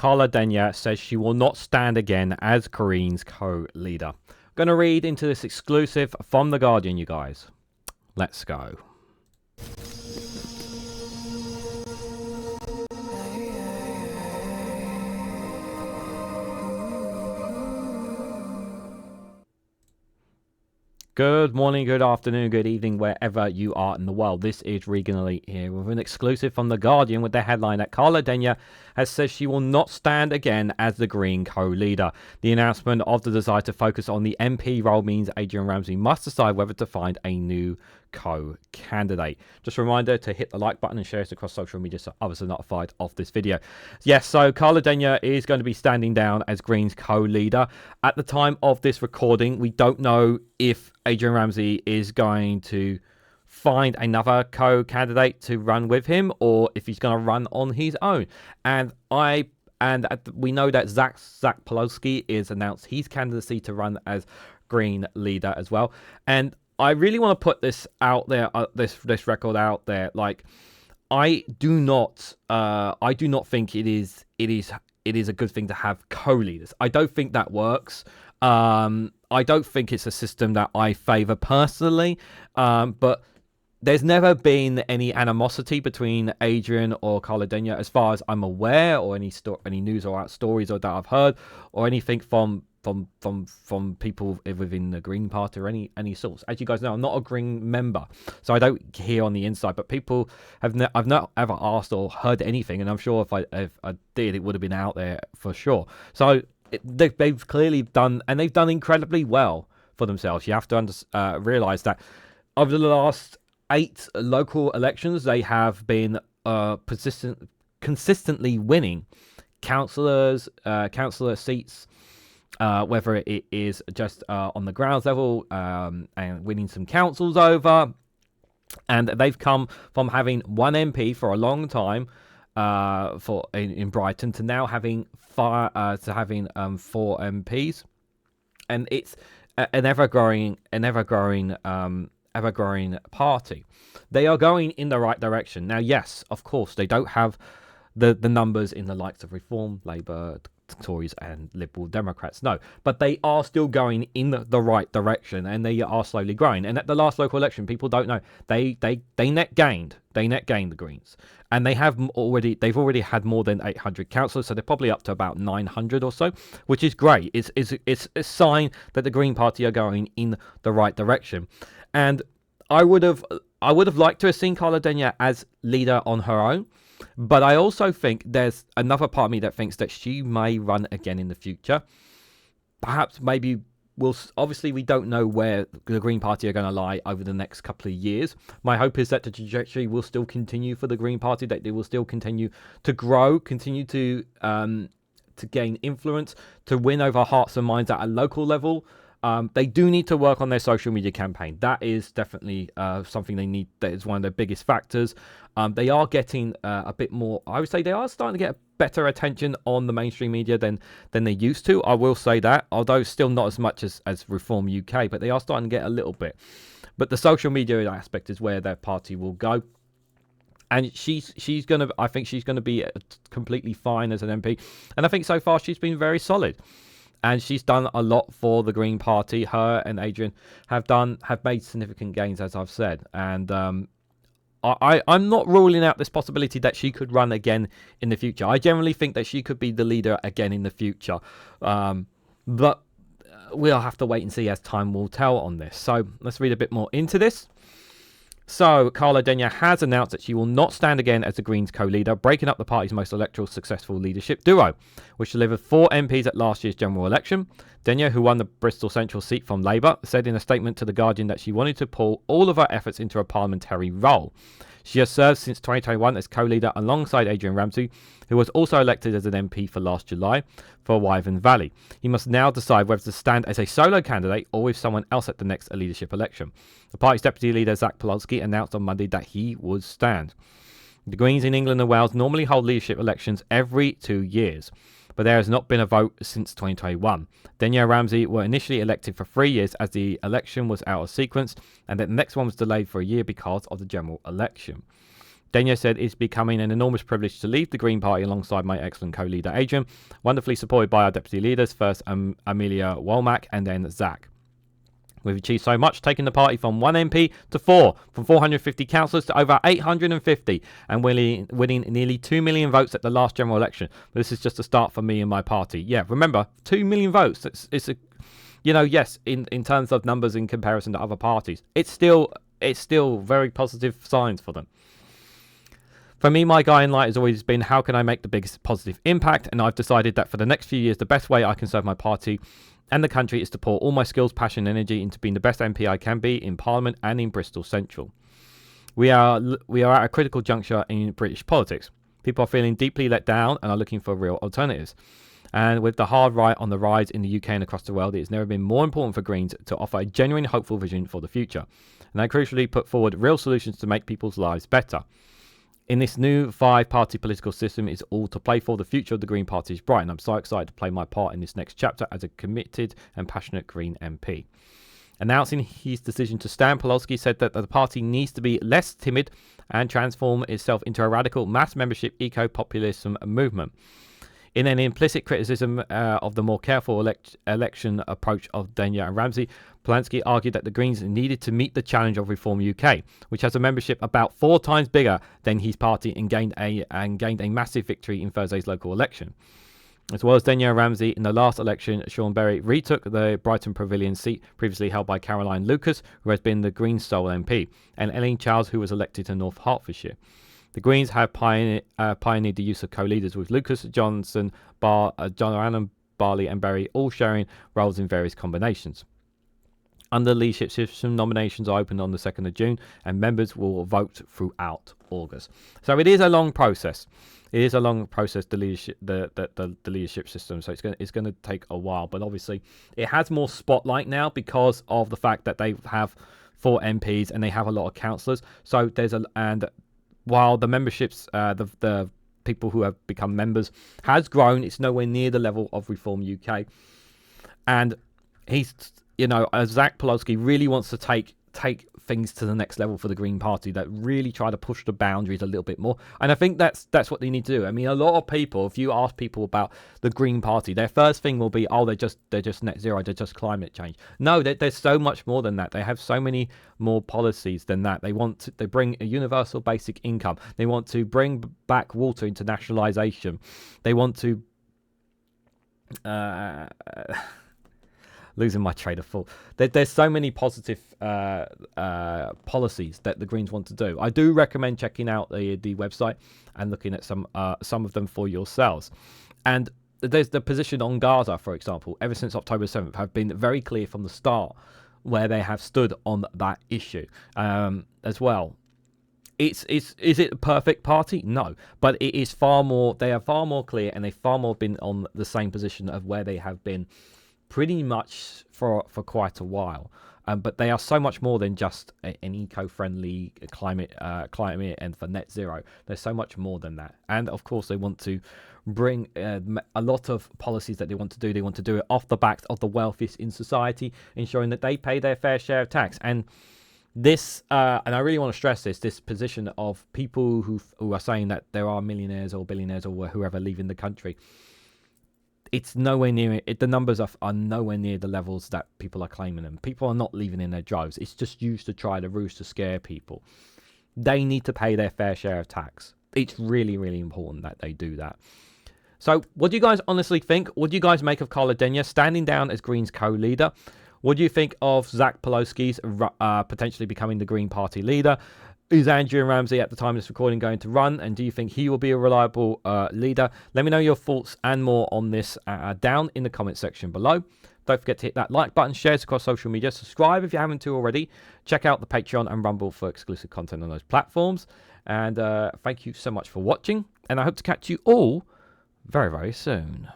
Carla Denyer says she will not stand again as Greens co-leader. I'm going to read into this exclusive from The Guardian, you guys. Let's go. Good morning, good afternoon, good evening, wherever you are in the world. This is Reganelite here with an exclusive from The Guardian with the headline that Carla Denyer has said she will not stand again as the Green co-leader. The announcement of the desire to focus on the MP role means Adrian Ramsay must decide whether to find a new co-candidate. Just a reminder to hit the like button and share it across social media so others are notified of this video. Yes, so Carla Denyer is going to be standing down as Greens co-leader. At the time of this recording, we don't know if Adrian Ramsay is going to find another co-candidate to run with him or if he's going to run on his own. And we know that Zack Polanski is announced his candidacy to run as Green leader as well. And I really want to put this out there, this record out there. Like, I do not think it is a good thing to have co-leaders. I don't think that works. I don't think it's a system that I favor personally. But there's never been any animosity between Adrian or Carla Denyer, as far as I'm aware, or any news or stories or that I've heard, or anything from people within the Green Party or any source. As you guys know, I'm not a Green member, so I don't hear on the inside. But people I've not ever asked or heard anything, and I'm sure if I did, it would have been out there for sure. So they've clearly done, and they've done incredibly well for themselves. You have to realize that over the last 8 local elections, they have been consistently winning councillor seats. Whether it is just on the grounds level and winning some councils over, and they've come from having 1 MP for a long time in Brighton to now having 4 MPs, and it's an ever-growing party. They are going in the right direction. Now, yes, of course, they don't have the numbers in the likes of Reform, Labour, Tories and Liberal Democrats, no, but they are still going in the right direction, and they are slowly growing. And at the last local election, people don't know, they net gained the Greens, and they've already had more than 800 councillors, so they're probably up to about 900 or so, which is great. It's a sign that the Green Party are going in the right direction. And I would have liked to have seen Carla Denyer as leader on her own. But I also think there's another part of me that thinks that she may run again in the future. Perhaps, maybe, obviously we don't know where the Green Party are going to lie over the next couple of years. My hope is that the trajectory will still continue for the Green Party, that they will still continue to grow, continue to gain influence, to win over hearts and minds at a local level. They do need to work on their social media campaign. That is definitely something they need. That is one of their biggest factors. They are getting a bit more, I would say they are starting to get better attention on the mainstream media than they used to. I will say that, although still not as much as Reform UK, but they are starting to get a little bit. But the social media aspect is where their party will go. And I think she's gonna be completely fine as an MP. And I think so far she's been very solid. And she's done a lot for the Green Party. Her and Adrian have made significant gains, as I've said. And I'm not ruling out this possibility that she could run again in the future. I generally think that she could be the leader again in the future. But we'll have to wait and see as time will tell on this. So let's read a bit more into this. So, Carla Denyer has announced that she will not stand again as the Greens co-leader, breaking up the party's most electoral successful leadership duo, which delivered 4 MPs at last year's general election. Denyer, who won the Bristol Central seat from Labour, said in a statement to The Guardian that she wanted to pull all of her efforts into a parliamentary role. She has served since 2021 as co-leader alongside Adrian Ramsay, who was also elected as an MP for last July for Waveney Valley. He must now decide whether to stand as a solo candidate or with someone else at the next leadership election. The party's deputy leader, Zack Polanski, announced on Monday that he would stand. The Greens in England and Wales normally hold leadership elections every 2 years, but there has not been a vote since 2021. Denyer and Ramsay were initially elected for 3 years as the election was out of sequence, and then the next one was delayed for a year because of the general election. Denyer said it's becoming an enormous privilege to lead the Green Party alongside my excellent co-leader Adrian, wonderfully supported by our deputy leaders, first Amelia Womack and then Zack. We've achieved so much, taking the party from 1 MP to 4, from 450 councillors to over 850, and winning nearly 2 million votes at the last general election. But this is just a start for me and my party. Yeah, remember, 2 million votes. It's a, yes, in terms of numbers in comparison to other parties, it's still very positive signs for them. For me, my guiding light has always been, how can I make the biggest positive impact? And I've decided that for the next few years, the best way I can serve my party and the country is to pour all my skills, passion, and energy into being the best MP I can be in Parliament and in Bristol Central. We are at a critical juncture in British politics. People are feeling deeply let down and are looking for real alternatives. And with the hard right on the rise in the UK and across the world, it has never been more important for Greens to offer a genuine, hopeful vision for the future. And I crucially put forward real solutions to make people's lives better. In this new 5-party political system, it's all to play for. The future of the Green Party is bright, and I'm so excited to play my part in this next chapter as a committed and passionate Green MP. Announcing his decision to stand, Polanski said that the party needs to be less timid and transform itself into a radical mass membership eco-populism movement. In an implicit criticism of the more careful election approach of Denyer and Ramsay, Polanski argued that the Greens needed to meet the challenge of Reform UK, which has a membership about 4 times bigger than his party, and gained a massive victory in Thursday's local election. As well as Denyer and Ramsay, in the last election, Sean Berry retook the Brighton Pavilion seat previously held by Caroline Lucas, who has been the Greens' sole MP, and Elaine Charles, who was elected to North Hertfordshire. The Greens have pioneered the use of co-leaders, with Lucas, Johnson, John Barley and Berry all sharing roles in various combinations. Under the leadership system, nominations are opened on the 2nd of June, and members will vote throughout August. So it is a long process. It is a long process, the leadership system. So it's going to take a while, but obviously it has more spotlight now because of the fact that they have 4 MPs and they have a lot of councillors. So while the memberships, the people who have become members has grown, it's nowhere near the level of Reform UK. And he's, Zack Polanski really wants to take things to the next level for the Green Party, that really try to push the boundaries a little bit more. And I think that's what they need to do. I mean, a lot of people, if you ask people about the Green Party, their first thing will be, they're just net zero, they're just climate change. No, there's so much more than that. They have so many more policies than that. They bring a universal basic income. They want to bring back water into nationalisation. They want to losing my train of thought. There's so many positive policies that the Greens want to do. I do recommend checking out the website and looking at some of them for yourselves. And there's the position on Gaza, for example, ever since October 7th, have been very clear from the start where they have stood on that issue as well. Is it a perfect party? No, but it is far more. They are far more clear, and they've far more been on the same position of where they have been pretty much for quite a while. But they are so much more than just an eco-friendly climate and for net zero. There's so much more than that. And of course, they want to bring a lot of policies that they want to do. They want to do it off the back of the wealthiest in society, ensuring that they pay their fair share of tax. And this, and I really want to stress this position of people who are saying that there are millionaires or billionaires or whoever leaving the country. It's nowhere near it. The numbers are nowhere near the levels that people are claiming them. People are not leaving in their droves. It's just used to try to ruse to scare people. They need to pay their fair share of tax. It's really, really important that they do that. So what do you guys honestly think? What do you guys make of Carla Denyer standing down as Greens co-leader? What do you think of Zack Polanski's potentially becoming the Green Party leader? Is Adrian Ramsay at the time of this recording going to run? And do you think he will be a reliable leader? Let me know your thoughts and more on this down in the comment section below. Don't forget to hit that like button, share it across social media, subscribe if you haven't already. Check out the Patreon and Rumble for exclusive content on those platforms. And thank you so much for watching. And I hope to catch you all very, very soon.